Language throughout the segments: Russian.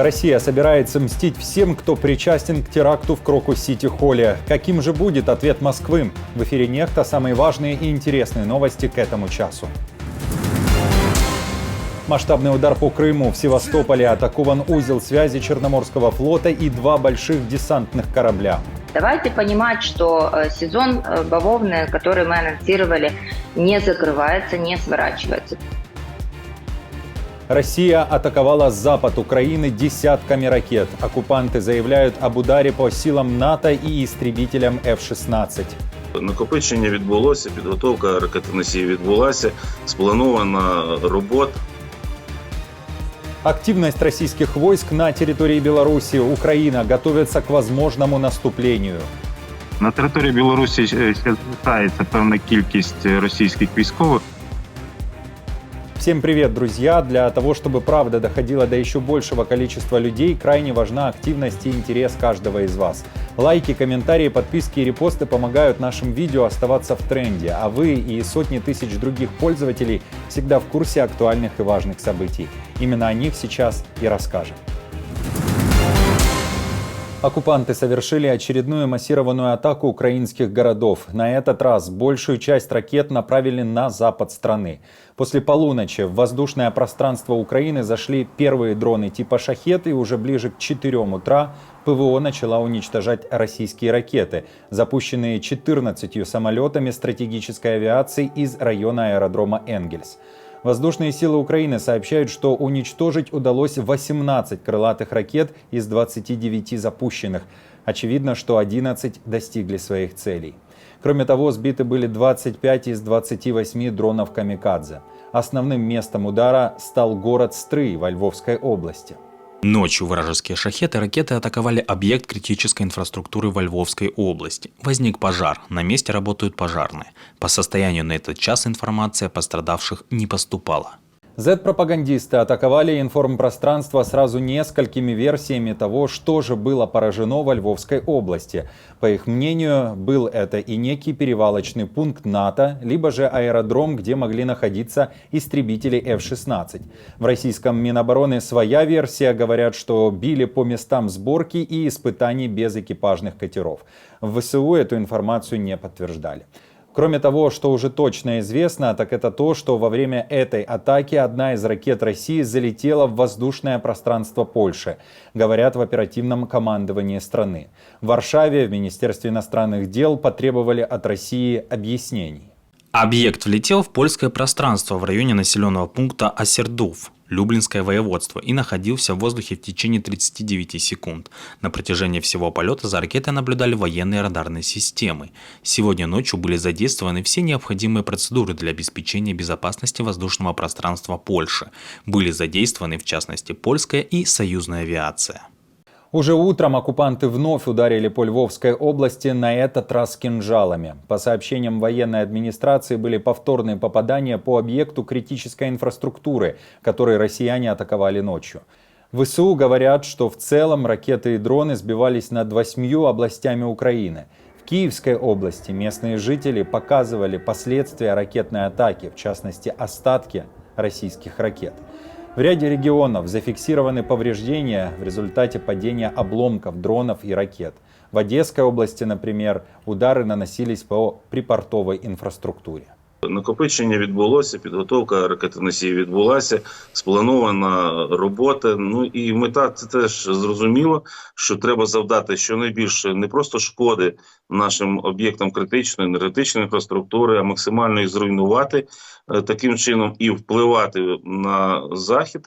Россия собирается мстить всем, кто причастен к теракту в Крокус-Сити-Холле. Каким же будет ответ Москвы? В эфире «Нехта» самые важные и интересные новости к этому часу. Масштабный удар по Крыму. В Севастополе атакован узел связи Черноморского флота и 2 больших десантных корабля. Давайте понимать, что сезон бавовны, который мы анонсировали, не закрывается, не сворачивается. Россия атаковала запад Украины десятками ракет. Оккупанты заявляют об ударе по силам НАТО і істребителям F-16. Накопичення відбулося, підготовка ракетоносіїв відбулася, спланована робота. Активность российских войск на территории Беларуси. Украина готовится к возможному наступлению. На території Білорусі залишається певна кількість російських військових. Всем привет, друзья! Для того, чтобы правда доходила до еще большего количества людей, крайне важна активность и интерес каждого из вас. Лайки, комментарии, подписки и репосты помогают нашим видео оставаться в тренде, а вы и сотни тысяч других пользователей всегда в курсе актуальных и важных событий. Именно о них сейчас и расскажем. Оккупанты совершили очередную массированную атаку украинских городов. На этот раз большую часть ракет направили на запад страны. После полуночи в воздушное пространство Украины зашли первые дроны типа «Шахед», и уже ближе к 4 утра ПВО начала уничтожать российские ракеты, запущенные 14 самолетами стратегической авиации из района аэродрома Энгельс. Воздушные силы Украины сообщают, что уничтожить удалось 18 крылатых ракет из 29 запущенных. Очевидно, что 11 достигли своих целей. Кроме того, сбиты были 25 из 28 дронов «Камикадзе». Основным местом удара стал город Стрий во Львовской области. Ночью вражеские шахеды и ракеты атаковали объект критической инфраструктуры во Львовской области. Возник пожар, на месте работают пожарные. По состоянию на этот час информация о пострадавших не поступала. Z-пропагандисты атаковали информпространство сразу несколькими версиями того, что же было поражено во Львовской области. По их мнению, был это и некий перевалочный пункт НАТО, либо же аэродром, где могли находиться истребители F-16. В российском Минобороны своя версия, говорят, что били по местам сборки и испытаний без экипажных катеров. В ВСУ эту информацию не подтверждали. Кроме того, что уже точно известно, так это то, что во время этой атаки одна из ракет России залетела в воздушное пространство Польши, говорят в оперативном командовании страны. В Варшаве в Министерстве иностранных дел потребовали от России объяснений. Объект влетел в польское пространство в районе населенного пункта Осердов, Люблинское воеводство, и находился в воздухе в течение 39 секунд. На протяжении всего полета за ракетой наблюдали военные радарные системы. Сегодня ночью были задействованы все необходимые процедуры для обеспечения безопасности воздушного пространства Польши. Были задействованы в частности польская и союзная авиация. Уже утром оккупанты вновь ударили по Львовской области, на этот раз кинжалами. По сообщениям военной администрации, были повторные попадания по объекту критической инфраструктуры, который россияне атаковали ночью. ВСУ говорят, что в целом ракеты и дроны сбивались над 8 областями Украины. В Киевской области местные жители показывали последствия ракетной атаки, в частности остатки российских ракет. В ряде регионов зафиксированы повреждения в результате падения обломков дронов и ракет. В Одесской области, например, удары наносились по припортовой инфраструктуре. Накопичення відбулося, підготовка ракетоносіїв відбулася, спланована робота. Ну і мета це теж зрозуміло, що треба завдати щонайбільше не просто шкоди нашим об'єктам критичної енергетичної інфраструктури, а максимально їх зруйнувати таким чином і впливати на Захід,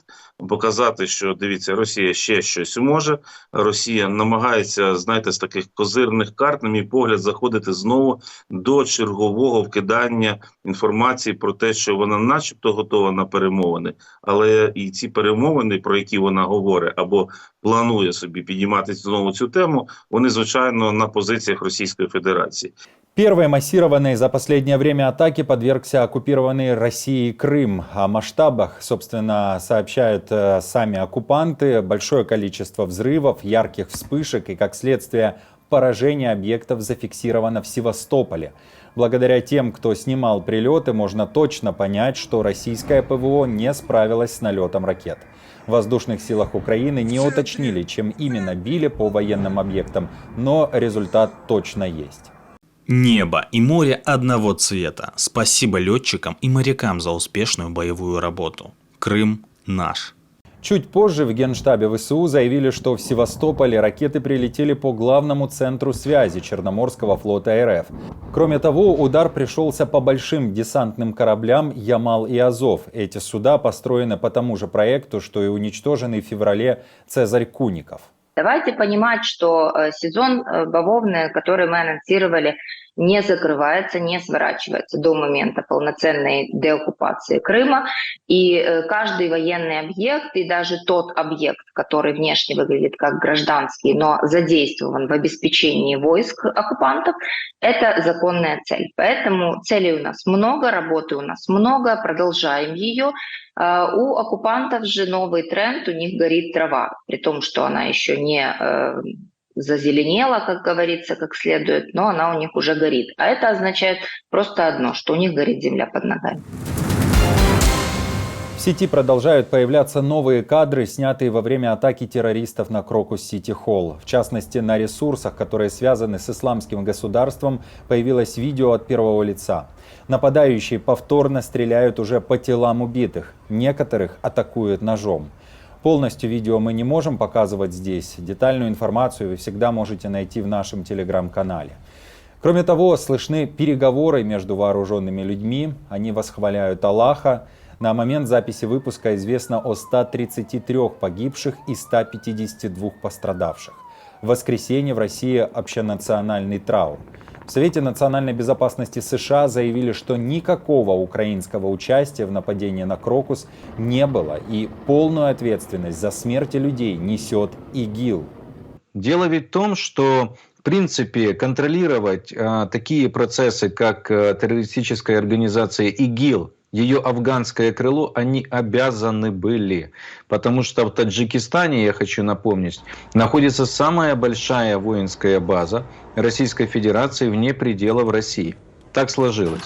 показати, що, дивіться, Росія ще щось може, Росія намагається, знаєте, з таких козирних карт, на мій погляд, заходити знову до чергового вкидання інформації про те, що вона начебто готова на перемовини, але і ці перемовини, про які вона говорить, або планує собі підіймати знову цю тему, вони, звичайно, на позиціях Російської Федерації. Первой массированной за последнее время атаки подвергся оккупированный Россией Крым. О масштабах, собственно, сообщают сами оккупанты. Большое количество взрывов, ярких вспышек и, как следствие, Поражение объектов зафиксировано в Севастополе. Благодаря тем, кто снимал прилеты, можно точно понять, что российское ПВО не справилось с налетом ракет. В воздушных силах Украины не уточнили, чем именно били по военным объектам, но результат точно есть. Небо и море одного цвета. Спасибо летчикам и морякам за успешную боевую работу. Крым наш. Чуть позже в Генштабе ВСУ заявили, что в Севастополе ракеты прилетели по главному центру связи Черноморского флота РФ. Кроме того, удар пришелся по большим десантным кораблям «Ямал» и «Азов». Эти суда построены по тому же проекту, что и уничтоженный в феврале «Цезарь Куников». Давайте понимать, что сезон бавовны, который мы анонсировали, не закрывается, не сворачивается до момента полноценной деоккупации Крыма. И каждый военный объект, и даже тот объект, который внешне выглядит как гражданский, но задействован в обеспечении войск оккупантов, это законная цель. Поэтому целей у нас много, работы у нас много, продолжаем ее. У оккупантов же новый тренд, у них горит трава, при том, что она еще не зазеленела, как говорится, как следует, но она у них уже горит. А это означает просто одно, что у них горит земля под ногами. В сети продолжают появляться новые кадры, снятые во время атаки террористов на Крокус-Сити-Холл. В частности, на ресурсах, которые связаны с исламским государством, появилось видео от первого лица. Нападающие повторно стреляют уже по телам убитых. Некоторых атакуют ножом. Полностью видео мы не можем показывать здесь. Детальную информацию вы всегда можете найти в нашем телеграм-канале. Кроме того, слышны переговоры между вооруженными людьми. Они восхваляют Аллаха. На момент записи выпуска известно о 133 погибших и 152 пострадавших. В воскресенье в России общенациональный траур. В Совете национальной безопасности США заявили, что никакого украинского участия в нападении на Крокус не было, и полную ответственность за смерти людей несет ИГИЛ. Дело ведь в том, что в принципе контролировать такие процессы, как террористическая организация ИГИЛ, ее афганское крыло, они обязаны были. Потому что в Таджикистане, я хочу напомнить, находится самая большая воинская база Российской Федерации вне пределов России. Так сложилось.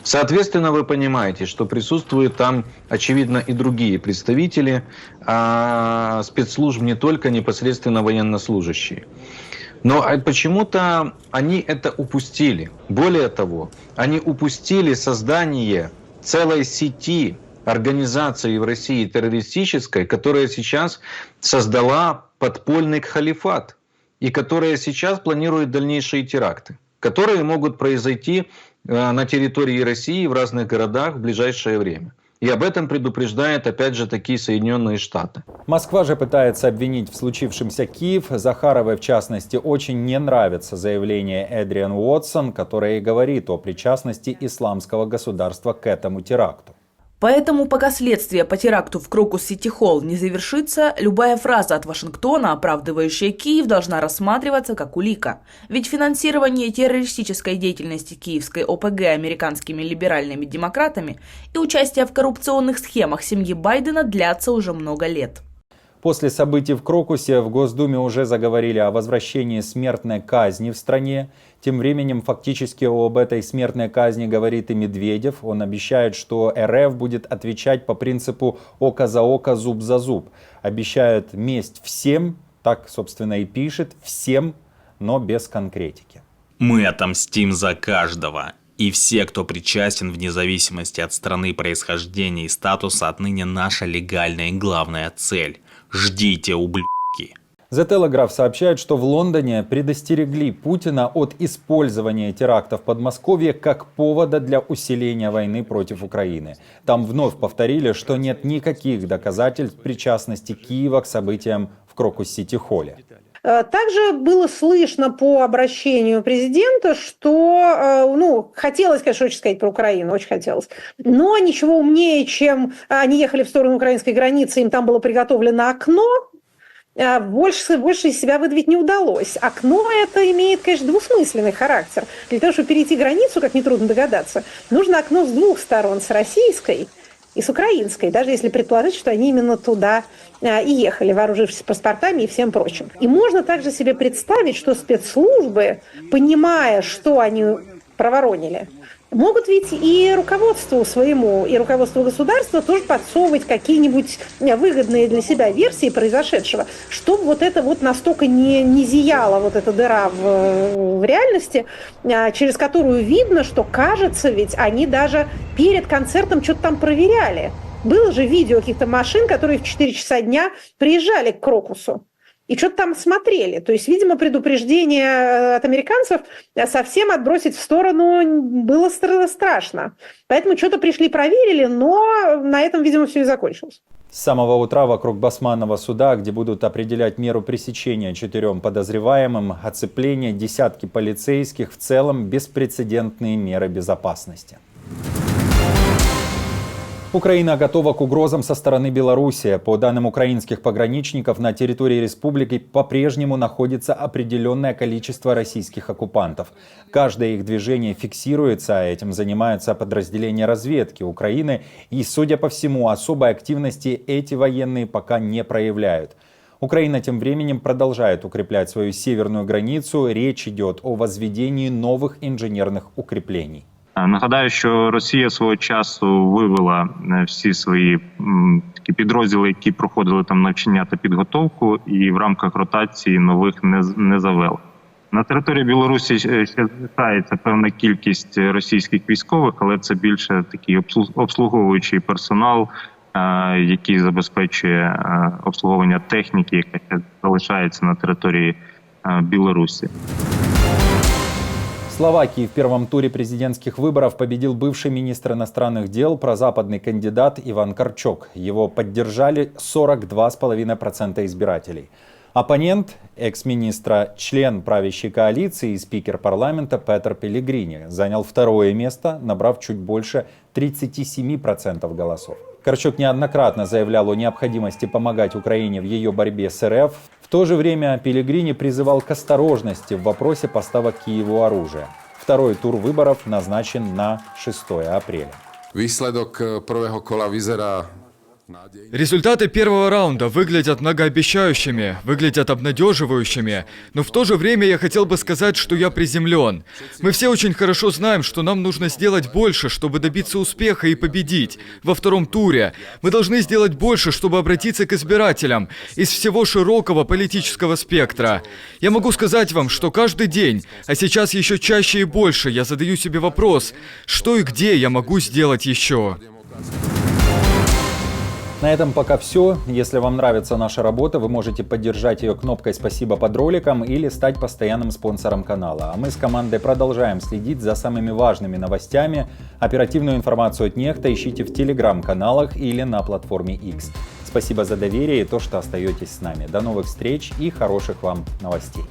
Соответственно, вы понимаете, что присутствуют там, очевидно, и другие представители спецслужб, не только непосредственно военнослужащие. Но почему-то они это упустили. Более того, они упустили создание целой сети организаций в России террористической, которая сейчас создала подпольный халифат и которая сейчас планирует дальнейшие теракты, которые могут произойти на территории России в разных городах в ближайшее время. И об этом предупреждают, опять же, такие Соединенные Штаты. Москва же пытается обвинить в случившемся Киев. Захаровой, в частности, очень не нравится заявление Эдриан Уотсон, которое и говорит о причастности исламского государства к этому теракту. Поэтому, пока следствие по теракту в Крокус-Сити-Холл не завершится, любая фраза от Вашингтона, оправдывающая Киев, должна рассматриваться как улика. Ведь финансирование террористической деятельности киевской ОПГ американскими либеральными демократами и участие в коррупционных схемах семьи Байдена длятся уже много лет. После событий в Крокусе в Госдуме уже заговорили о возвращении смертной казни в стране. Тем временем фактически об этой смертной казни говорит и Медведев. Он обещает, что РФ будет отвечать по принципу око за око, зуб за зуб. Обещает месть всем, так, собственно, и пишет, всем, но без конкретики. Мы отомстим за каждого. И все, кто причастен вне зависимости от страны происхождения и статуса, отныне наша легальная и главная цель. Ждите, ублюдки. The Telegraph сообщает, что в Лондоне предостерегли Путина от использования терактов в Подмосковье как повода для усиления войны против Украины. Там вновь повторили, что нет никаких доказательств причастности Киева к событиям в Крокус-Сити-Холле. Также было слышно по обращению президента, что, хотелось, конечно, очень сказать про Украину, очень хотелось, но ничего умнее, чем они ехали в сторону украинской границы, им там было приготовлено окно, больше из себя выдавить не удалось. Окно это имеет, конечно, двусмысленный характер. Для того, чтобы перейти границу, как нетрудно догадаться, нужно окно с двух сторон, с российской и с украинской, даже если предположить, что они именно туда и ехали, вооружившись паспортами и всем прочим. И можно также себе представить, что спецслужбы, понимая, что они проворонили, могут ведь и руководству своему, и руководству государства тоже подсовывать какие-нибудь выгодные для себя версии произошедшего, чтобы вот это вот настолько не зияла вот эта дыра в реальности, через которую видно, что, кажется, ведь они даже перед концертом что-то там проверяли. Было же видео каких-то машин, которые в 4 часа дня приезжали к Крокусу. И что-то там смотрели. То есть, видимо, предупреждение от американцев совсем отбросить в сторону было страшно. Поэтому что-то пришли, проверили, но на этом, видимо, все и закончилось. С самого утра вокруг Басманного суда, где будут определять меру пресечения 4 подозреваемым, оцепление, десятки полицейских, в целом беспрецедентные меры безопасности. Украина готова к угрозам со стороны Беларуси. По данным украинских пограничников, на территории республики по-прежнему находится определенное количество российских оккупантов. Каждое их движение фиксируется, а этим занимаются подразделения разведки Украины. И, судя по всему, особой активности эти военные пока не проявляют. Украина тем временем продолжает укреплять свою северную границу. Речь идет о возведении новых инженерных укреплений. Нагадаю, що Росія свого часу вивела всі свої такі підрозділи, які проходили там навчання та підготовку, і в рамках ротації нових не завела. На території Білорусі ще залишається певна кількість російських військових, але це більше такий обслуговуючий персонал, який забезпечує обслуговування техніки, яка ще залишається на території Білорусі. В Словакии в первом туре президентских выборов победил бывший министр иностранных дел, прозападный кандидат Иван Карчок. Его поддержали 42,5% избирателей. Оппонент экс-министра, член правящей коалиции и спикер парламента Петр Пеллегрини занял второе место, набрав чуть больше 37% голосов. Карчок неоднократно заявлял о необходимости помогать Украине в ее борьбе с РФ. В то же время Пеллегрини призывал к осторожности в вопросе поставок Киеву оружия. Второй тур выборов назначен на 6 апреля. Výsledok prvého kola vyzerá. Результаты первого раунда выглядят многообещающими, выглядят обнадеживающими, но в то же время я хотел бы сказать, что я приземлен. Мы все очень хорошо знаем, что нам нужно сделать больше, чтобы добиться успеха и победить. Во втором туре мы должны сделать больше, чтобы обратиться к избирателям из всего широкого политического спектра. Я могу сказать вам, что каждый день, а сейчас еще чаще и больше, я задаю себе вопрос, что и где я могу сделать еще. На этом пока все. Если вам нравится наша работа, вы можете поддержать ее кнопкой «Спасибо» под роликом или стать постоянным спонсором канала. А мы с командой продолжаем следить за самыми важными новостями. Оперативную информацию от Нехта ищите в телеграм-каналах или на платформе X. Спасибо за доверие и то, что остаетесь с нами. До новых встреч и хороших вам новостей.